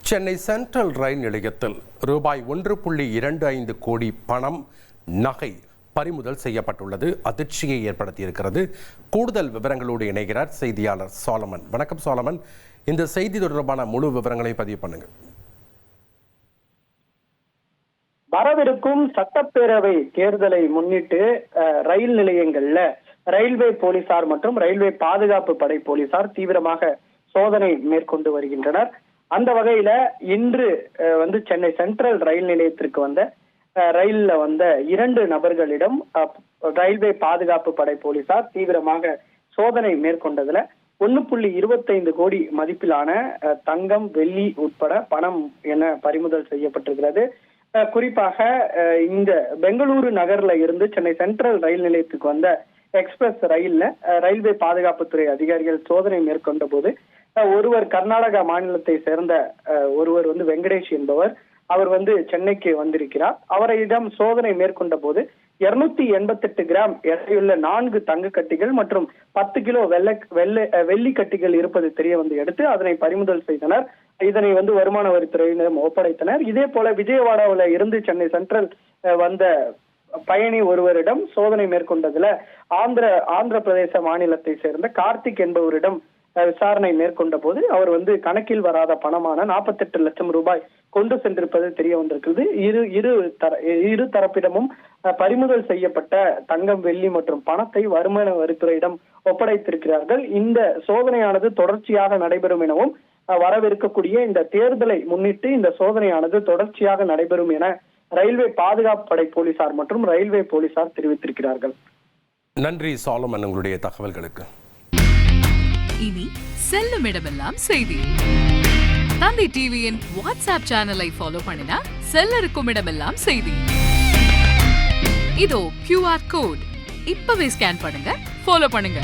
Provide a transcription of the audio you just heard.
Chennai central ரயில் நிலையத்தில் ரூபாய் 1.25 கோடி பணம் நகை பறிமுதல் செய்யப்பட்டுள்ளது. அதிர்ச்சியை ஏற்படுத்தியிருக்கிறது. கூடுதல் விவரங்களோடு இணைகிறார் செய்தியாளர் சாலமன். வணக்கம் சாலமன், இந்த செய்தி தொடர்பான முழு விவரங்களை பதிவு பண்ணுங்க. வரவிருக்கும் சட்டப்பேரவை தேர்தலை முன்னிட்டு ரயில் நிலையங்கள்ல ரயில்வே போலீசார் மற்றும் ரயில்வே பாதுகாப்பு படை போலீசார் தீவிரமாக சோதனை மேற்கொண்டு வருகின்றனர். அந்த வகையில இன்று சென்னை சென்ட்ரல் ரயில் நிலையத்திற்கு வந்த ரயில்ல வந்த 2 நபர்களிடம் ரயில்வே பாதுகாப்பு படை போலீசார் தீவிரமாக சோதனை மேற்கொண்டதுல 1.25 கோடி மதிப்பிலான தங்கம், வெள்ளி உட்பட பணம் என பறிமுதல் செய்யப்பட்டிருக்கிறது. குறிப்பாக இந்த பெங்களூரு நகர்ல இருந்து சென்னை சென்ட்ரல் ரயில் நிலையத்துக்கு வந்த எக்ஸ்பிரஸ் ரயில்ல ரயில்வே பாதுகாப்புத்துறை அதிகாரிகள் சோதனை மேற்கொண்ட போது ஒருவர் கர்நாடகா மாநிலத்தை சேர்ந்த ஒருவர் வெங்கடேஷ் என்பவர், அவர் சென்னைக்கு வந்திருக்கிறார். அவரிடம் சோதனை மேற்கொண்ட போது 288 கிராம் எடையுள்ள 4 தங்க கட்டிகள் மற்றும் 10 கிலோ வெள்ளி கட்டிகள் இருப்பது தெரிய எடுத்து அதனை பறிமுதல் செய்தனர். இதனை வருமான வரித்துறையினரும் ஒப்படைத்தனர். இதே போல விஜயவாடாவில் இருந்து சென்னை சென்ட்ரல் வந்த பயணி ஒருவரிடம் சோதனை மேற்கொண்டதுல ஆந்திர பிரதேச மாநிலத்தை சேர்ந்த கார்த்திக் என்பவரிடம் விசாரணை மேற்கொண்ட போது அவர் கணக்கில் வராத பணமான 48 லட்சம் ரூபாய் கொண்டு சென்றிருப்பது தெரிய வந்திருக்கிறது. இரு தரப்பிடமும் பறிமுதல் செய்யப்பட்ட தங்கம், வெள்ளி மற்றும் பணத்தை வருமான வரித்துறையிடம் ஒப்படைத்திருக்கிறார்கள். இந்த சோதனையானது தொடர்ச்சியாக நடைபெறும் எனவும் வரவிருக்கக்கூடிய இந்த தேர்தலை முன்னிட்டு இந்த சோதனையானது தொடர்ச்சியாக நடைபெறும் என ரயில்வே பாதுகாப்பு படை போலீசார் மற்றும் ரயில்வே போலீசார் தெரிவித்திருக்கிறார்கள். நன்றி சாலமன், உங்களுடைய தகவல்களுக்கு. இனி செல்லும் இடமெல்லாம் செய்தி. தந்தை டிவியின் வாட்ஸ்அப் சேனலை ஃபாலோ பண்ணினா செல்ல இருக்கும் இடமெல்லாம் செய்தி. இதோ QR கோட் இப்பவே ஸ்கேன் பண்ணுங்க, ஃபாலோ பண்ணுங்க.